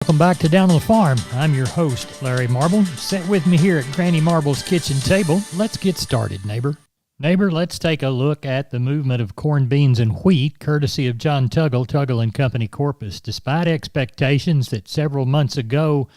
Welcome back to Down on the Farm. I'm your host, Larry Marble. Sit with me here at Granny Marble's kitchen table. Let's get started, neighbor. Neighbor, let's take a look at the movement of corn, beans, and wheat, courtesy of John Tuggle & Company Corpus. Despite expectations that several months ago,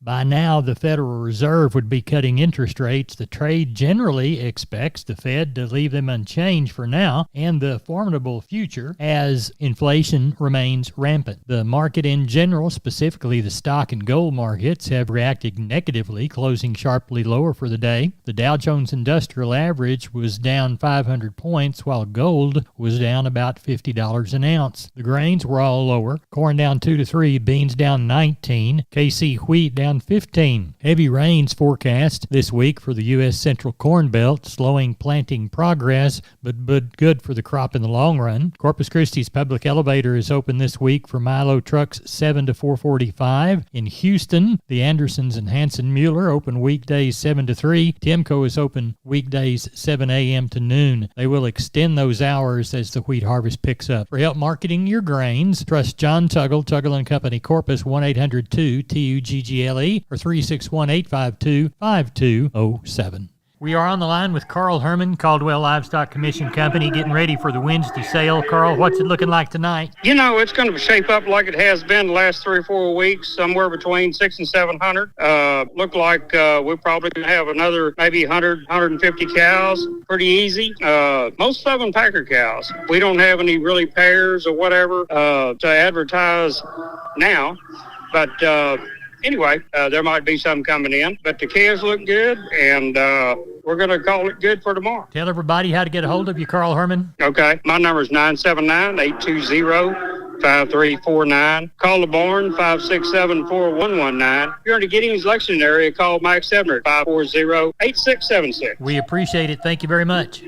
by now, the Federal Reserve would be cutting interest rates. The trade generally expects the Fed to leave them unchanged for now and the formidable future as inflation remains rampant. The market in general, specifically the stock and gold markets, have reacted negatively, closing sharply lower for the day. The Dow Jones Industrial Average was down 500 points, while gold was down about $50 an ounce. The grains were all lower. Corn down 2 to 3, beans down 19, KC wheat down 15. Heavy rains forecast this week for the U.S. Central Corn Belt, slowing planting progress, but good for the crop in the long run. Corpus Christi's public elevator is open this week for Milo trucks 7 to 4:45. In Houston, the Andersons and Hanson Mueller open weekdays 7 to 3. Timco is open weekdays 7 a.m. to noon. They will extend those hours as the wheat harvest picks up. For help marketing your grains, trust John Tuggle & Company Corpus, 1-800-2-TUGGLE or 361-852-5207. We are on the line with Carl Herman, Caldwell Livestock Commission Company, getting ready for the Wednesday sale. Carl, what's it looking like tonight? You know, it's going to shape up like it has been the last 3 or 4 weeks, somewhere between 600 and 700. Look like we're probably going to have another maybe 100, 150 cows. Pretty easy. Most of them packer cows. We don't have any really pairs or whatever to advertise now, but anyway, there might be some coming in, but the calves look good, and we're going to call it good for tomorrow. Tell everybody how to get a hold of you, Carl Herman. Okay. My number is 979-820-5349. Call the barn, 567-4119. If you're in the Giddings, Lexington area, call Mike Sebner at 540-8676. We appreciate it. Thank you very much.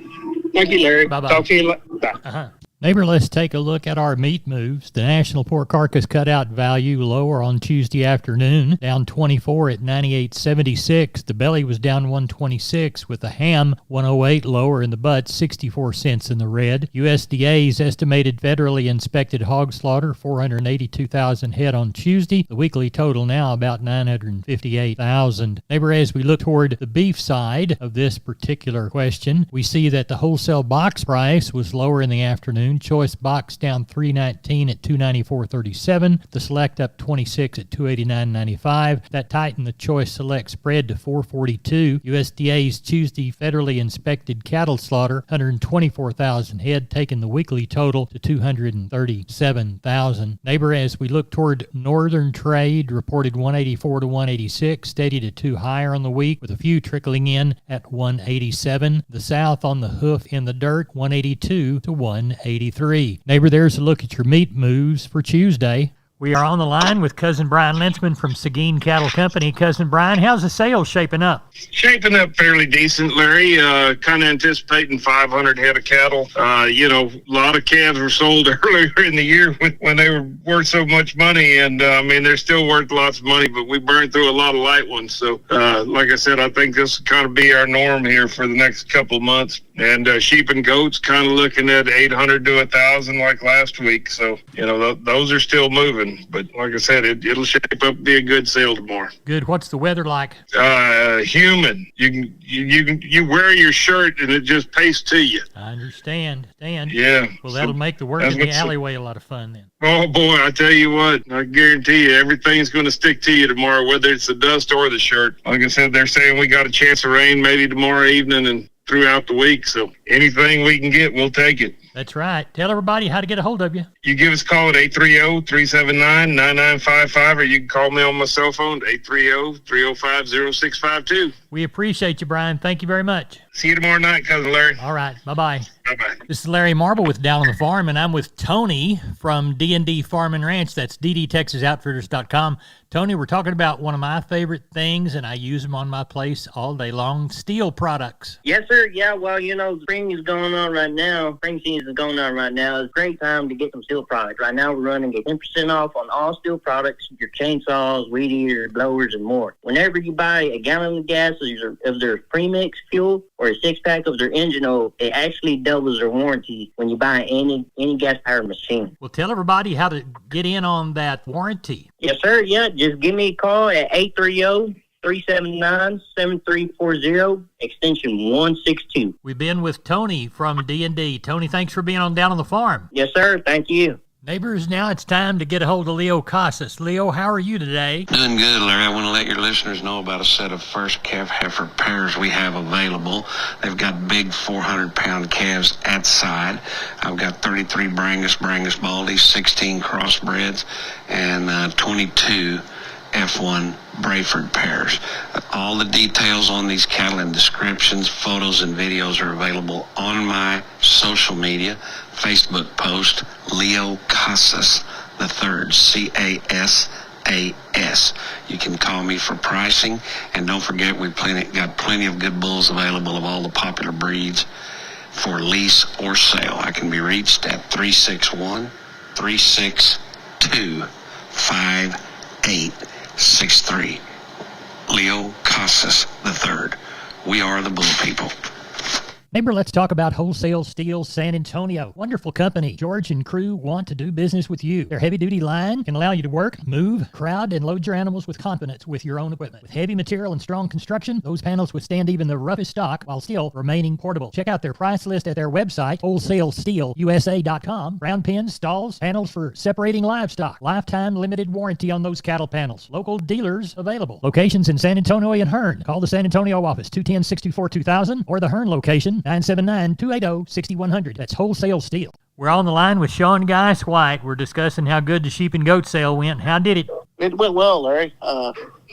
Thank you, Larry. Bye-bye. Talk to you later. Bye. Neighbor, let's take a look at our meat moves. The National Pork Carcass Cutout value lower on Tuesday afternoon, down 24 at 98.76. The belly was down 126, with the ham 108 lower in the butt, 64 cents in the red. USDA's estimated federally inspected hog slaughter, 482,000 head on Tuesday. The weekly total now about 958,000. Neighbor, as we look toward the beef side of this particular question, we see that the wholesale box price was lower in the afternoon. Choice box down $3.19 at $294.37. The select up 26 at $289.95. That tightened the choice select spread to $442. USDA's Tuesday federally inspected cattle slaughter, 124,000 head, taking the weekly total to 237,000. Neighbor, as we look toward northern trade, reported 184 to 186, steady to 2 higher on the week, with a few trickling in at 187. The south on the hoof in the dirt, 182 to 183. Neighbor, there's a look at your meat moves for Tuesday. We are on the line with Cousin Brian Lensman from Seguin Cattle Company. Cousin Brian, how's the sales shaping up? Shaping up fairly decent, Larry. Kind of anticipating 500 head of cattle. A lot of calves were sold earlier in the year when they were worth so much money. And, they're still worth lots of money, but we burned through a lot of light ones. So, like I said, I think this will kind of be our norm here for the next couple of months. And sheep and goats kind of looking at 800 to 1,000 like last week. So, those are still moving. But like I said, it'll shape up to be a good sale tomorrow. Good. What's the weather like? Humid. You wear your shirt and it just pastes to you. I understand. Yeah. Well, that'll make the work in the alleyway a lot of fun then. Oh, boy, I tell you what, I guarantee you everything's going to stick to you tomorrow, whether it's the dust or the shirt. Like I said, they're saying we got a chance of rain maybe tomorrow evening and throughout the week. So anything we can get, we'll take it. That's right. Tell everybody how to get a hold of you. You give us a call at 830-379-9955, or you can call me on my cell phone at 830-305-0652. We appreciate you, Brian. Thank you very much. See you tomorrow night, Cousin Larry. All right. Bye-bye. Bye-bye. This is Larry Marble with Down on the Farm, and I'm with Tony from D&D Farm and Ranch. That's ddtexasoutfitters.com. Tony, we're talking about one of my favorite things, and I use them on my place all day long, steel products. Yes, sir. Yeah, well, spring is going on right now. Spring season is going on right now. It's a great time to get some steel products. Right now, we're running 10% off on all steel products, your chainsaws, weed eaters, blowers, and more. Whenever you buy a gallon of gas, if there's premix fuel, or or a 6-pack of their engine oil, it actually doubles their warranty when you buy any gas-powered machine. Well, tell everybody how to get in on that warranty. Yes, sir. Yeah, just give me a call at 830-379-7340, extension 162. We've been with Tony from D&D. Tony, thanks for being on Down on the Farm. Yes, sir. Thank you. Neighbors, now it's time to get a hold of Leo Casas. Leo, how are you today? Doing good, Larry. I want to let your listeners know about a set of first calf heifer pairs we have available. They've got big 400-pound calves at side. I've got 33 Brangus Baldies, 16 crossbreds, and 22 F1 Brayford pairs. All the details on these cattle and descriptions, photos, and videos are available on my social media. Facebook post, Leo Casas III, C-A-S-A-S. You can call me for pricing, and don't forget we've got plenty of good bulls available of all the popular breeds for lease or sale. I can be reached at 361-362-5863. Leo Casas III. We are the bull people. Neighbor, let's talk about Wholesale Steel San Antonio. Wonderful company. George and crew want to do business with you. Their heavy-duty line can allow you to work, move, crowd, and load your animals with confidence with your own equipment. With heavy material and strong construction, those panels withstand even the roughest stock while still remaining portable. Check out their price list at their website, wholesalesteelusa.com. Round pins, stalls, panels for separating livestock. Lifetime limited warranty on those cattle panels. Local dealers available. Locations in San Antonio and Hearn. Call the San Antonio office, 210-64-2000, or the Hearn location, 979-280-6100. That's Wholesale Steel. We're on the line with Sean Geis White. We're discussing how good the sheep and goat sale went. How did it? It went well, Larry.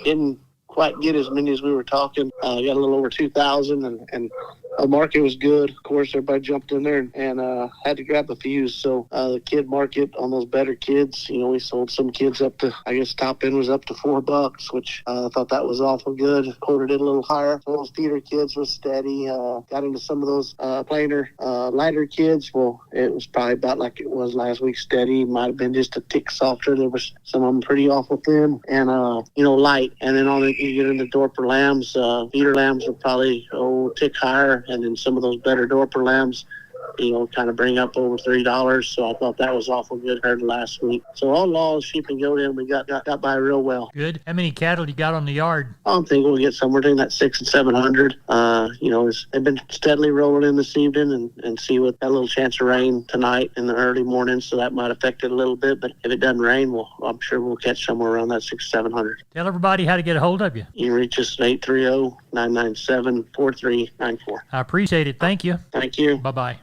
Didn't quite get as many as we were talking. Got a little over 2,000, and the market was good. Of course, everybody jumped in there and had to grab a few. So the kid market on those better kids, we sold some kids up to, I guess top end was up to $4, which I thought that was awful good. Quoted it a little higher. So those feeder kids was steady. Got into some of those plainer, lighter kids. Well, it was probably about like it was last week, steady. Might have been just a tick softer. There was some of them pretty awful thin and, light. And then you get into Dorper lambs. Feeder lambs are probably a tick higher. And then some of those better Dorper lambs, kind of bring up over $3. So I thought that was awful good compared to last week. So all in all, sheep and goat in, we got by real well. Good. How many cattle you got on the yard? I don't think we'll get somewhere between that 600 and 700. They've been steadily rolling in this evening and see what that little chance of rain tonight in the early morning. So that might affect it a little bit. But if it doesn't rain, I'm sure we'll catch somewhere around that 600 700. Tell everybody how to get a hold of you. You can reach us at 830-997-4394. I appreciate it. Thank you. Thank you. Bye-bye.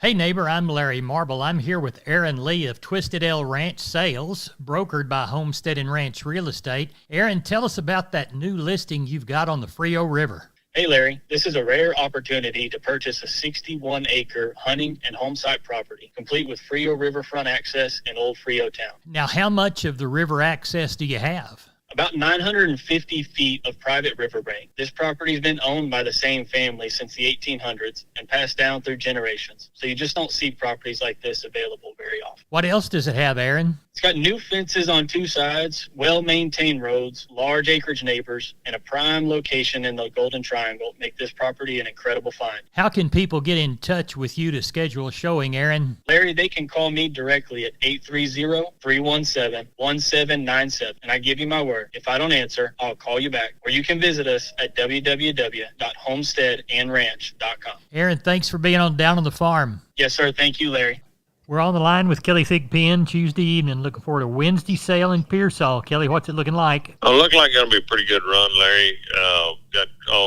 Hey neighbor, I'm Larry Marble. I'm here with Aaron Lee of Twisted L Ranch Sales, brokered by Homestead and Ranch Real Estate. Aaron, tell us about that new listing you've got on the Frio River. Hey Larry, this is a rare opportunity to purchase a 61-acre hunting and home site property, complete with Frio riverfront access in Old Frio Town. Now, how much of the river access do you have? About 950 feet of private riverbank. This property's been owned by the same family since the 1800s and passed down through generations. So you just don't see properties like this available very often. What else does it have, Aaron? It's got new fences on 2 sides, well-maintained roads, large acreage neighbors, and a prime location in the Golden Triangle make this property an incredible find. How can people get in touch with you to schedule a showing, Aaron? Larry, they can call me directly at 830-317-1797, and I give you my word. If I don't answer, I'll call you back. Or you can visit us at www.homesteadandranch.com. Aaron, thanks for being on Down on the Farm. Yes, sir. Thank you, Larry. We're on the line with Kelly Thigpen Tuesday evening. Looking forward to Wednesday sale in Pearsall. Kelly, what's it looking like? It looks like it's going to be a pretty good run, Larry.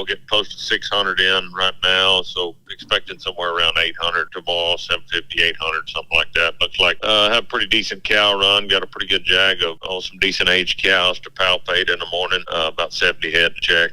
Getting close to 600 in right now, so expecting somewhere around 800 tomorrow, 750, 800, something like that. Looks like have a pretty decent cow run. Got a pretty good jag of some decent aged cows to palpate in the morning. About 70 head to check.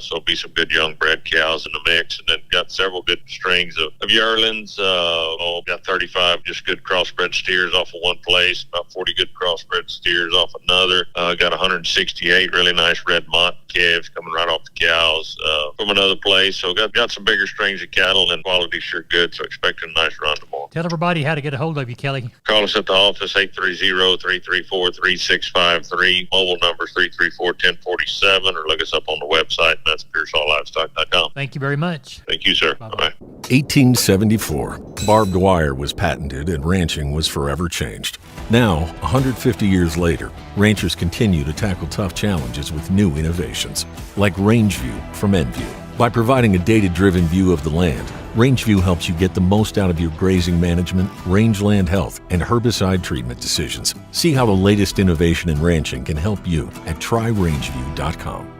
So be some good young bred cows in the mix, and then got several good strings of yearlings. Got 35 just good crossbred steers off of one place. About 40 good crossbred steers off another. Got 168 really nice red mott calves coming right off the cows from another place. So got some bigger strings of cattle, and quality's sure good. So expecting a nice run tomorrow. Tell everybody how to get a hold of you, Kelly. Call us at the office, 830-334-3653. Mobile number 334-1047, or look us up on the website, and that's PearsallLivestock.com. Thank you very much. Thank you, sir. Bye-bye. 1874. Barbed wire was patented and ranching was forever changed. Now, 150 years later, ranchers continue to tackle tough challenges with new innovations, like Rangeview from Enview. By providing a data-driven view of the land, Rangeview helps you get the most out of your grazing management, rangeland health, and herbicide treatment decisions. See how the latest innovation in ranching can help you at tryrangeview.com.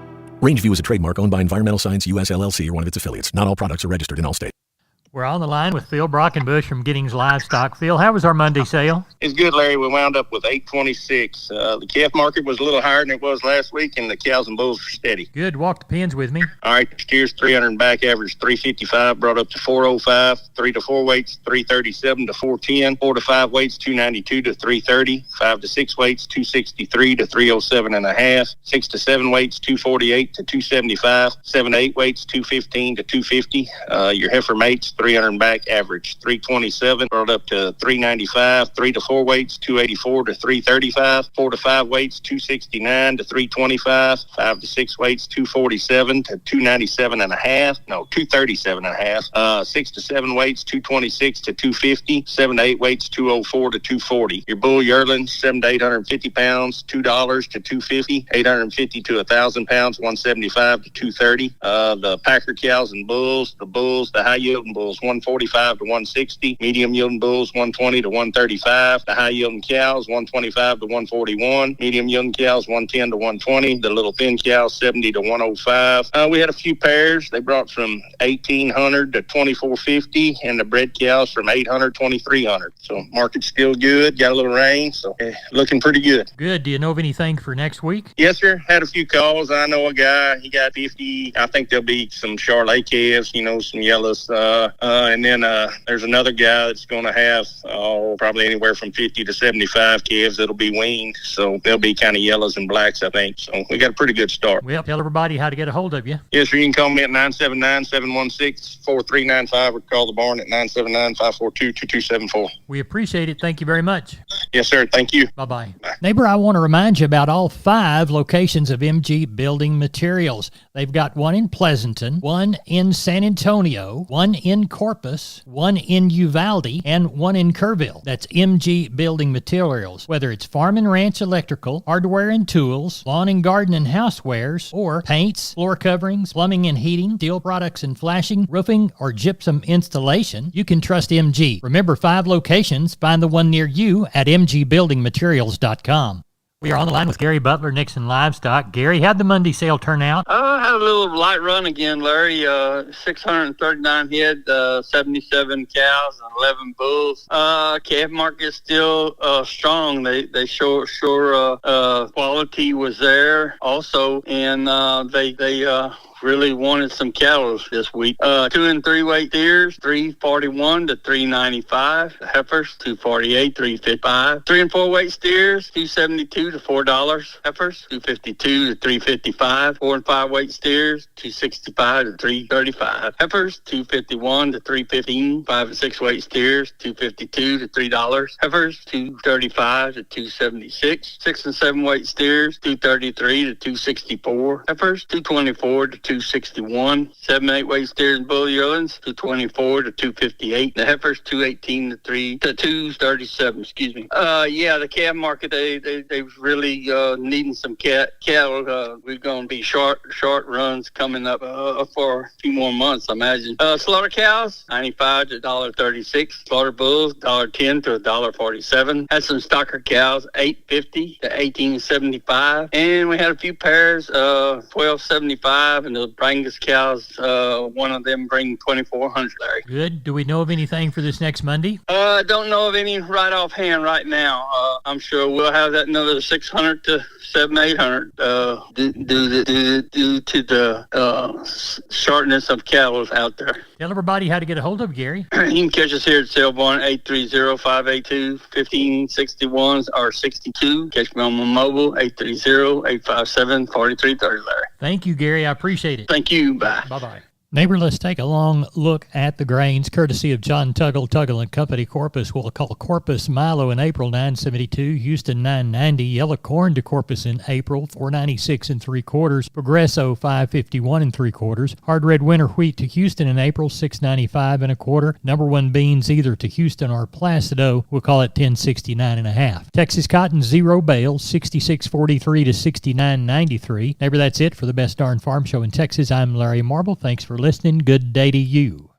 Rangeview is a trademark owned by Environmental Science US LLC or one of its affiliates. Not all products are registered in all states. We're on the line with Phil Brockenbush from Giddings Livestock. Phil, how was our Monday sale? It's good, Larry. We wound up with 826. The calf market was a little higher than it was last week, and the cows and bulls were steady. Good. Walk the pens with me. All right, steers 300 and back, average 355, brought up to 405. 3 to 4 weights 337 to 410. 4 to 5 weights 292 to 330. 5 to 6 weights 263 to 307 and a half. 6 to 7 weights 248 to 275. 7 to 8 weights 215 to 250. Your heifer mates 300 and back, average 327, brought up to 395. 3 to 4 weights 284 to 335. 4 to 5 weights 269 to 325. 5 to 6 weights 247 to 297 and a half. No, 237 and a half. 6 to 7 weights 226 to 250. 7 to 8 weights 204 to 240. Your bull yearling 7 to 850 pounds $2 to 250. 850 to 1,000 pounds 175 to 230. The packer cows and bulls, the high yielding bulls 145 to 160. Medium yielding bulls 120 to 135. The high yielding cows 125 to 141. Medium yielding cows 110 to 120. The little thin cows 70 to 105. We had a few pairs. They brought from 1,800 to 2,450, and the bred cows from 800 to 2,300. So market's still good. Got a little rain, so looking pretty good. Good. Do you know of anything for next week? Yes, sir. Had a few calls. I know a guy. He got 50. I think there'll be some Charolais calves, some yellows. And then there's another guy that's going to have probably anywhere from 50 to 75 calves that'll be weaned. So they'll be kind of yellows and blacks, I think. So we got a pretty good start. Well, tell everybody how to get a hold of you. Yes, sir. You can call me at 979-716-4395 or call the barn at 979-542-2274. We appreciate it. Thank you very much. Yes, sir. Thank you. Bye-bye. Neighbor, I want to remind you about all 5 locations of MG Building Materials. They've got one in Pleasanton, one in San Antonio, one in Corpus, one in Uvalde, and one in Kerrville. That's MG Building Materials. Whether it's farm and ranch electrical, hardware and tools, lawn and garden and housewares, or paints, floor coverings, plumbing and heating, steel products and flashing, roofing, or gypsum installation, you can trust MG. Remember, 5 locations. Find the one near you at mgbuildingmaterials.com. We are on the line with Gary Butler, Nixon Livestock. Gary, how'd the Monday sale turn out? I had a little light run again, Larry. 639 head, 77 cows, 11 bulls. Calf market is still strong. They sure quality was there also, and they really wanted some cattle this week. 2 and 3 weight steers, 341 to 395. The heifers, 248, 355. 3 and 4 weight steers, 272 to $4. Heifers, 252 to 355. 4 and 5 weight steers, 265 to 335. Heifers, 251 to 315. 5 and 6 weight steers, 252 to $3. Heifers, 235 to 276. 6 and 7 weight steers, 233 to 264. Heifers, 224 to 261. 7 and 8 weight steers and bull yearlings, 224 to 258. The heifers, 218 to 237. Excuse me. The calf market, they was really needing some cattle. We're gonna be short runs coming up for a few more months, I imagine. Slaughter cows, 95 to $1.36. Slaughter bulls, $1.10 to $1.47. Had some stocker cows, $8.50 to $18.75. And we had a few pairs, $12.75, and the Brangus cows, one of them bring 2,400, Larry. Good. Do we know of anything for this next Monday? I don't know of any right offhand right now. I'm sure we'll have that another 600 to 700-800 due to the shortness of cattle out there. Tell everybody how to get a hold of Gary. You can catch us here at Sailborn, 830-582-1561 or 62. Catch me on my mobile, 830-857-4330, Larry. Thank you, Gary. I appreciate it. Thank you. Bye. Bye-bye. Neighbor, let's take a long look at the grains, courtesy of John Tuggle & Company. Corpus, we'll call Corpus Milo in April, $9.72. Houston, $9.90. Yellow corn to Corpus in April, $4.96 3/4. Progresso, $5.51 3/4. Hard red winter wheat to Houston in April, $6.95 1/4. Number one beans either to Houston or Placido, we'll call it $10.69 1/2. Texas cotton zero bale, $66.43 to $69.93. Neighbor, that's it for the Best Darn Farm Show in Texas. I'm Larry Marble. Thanks for listening. Good day to you.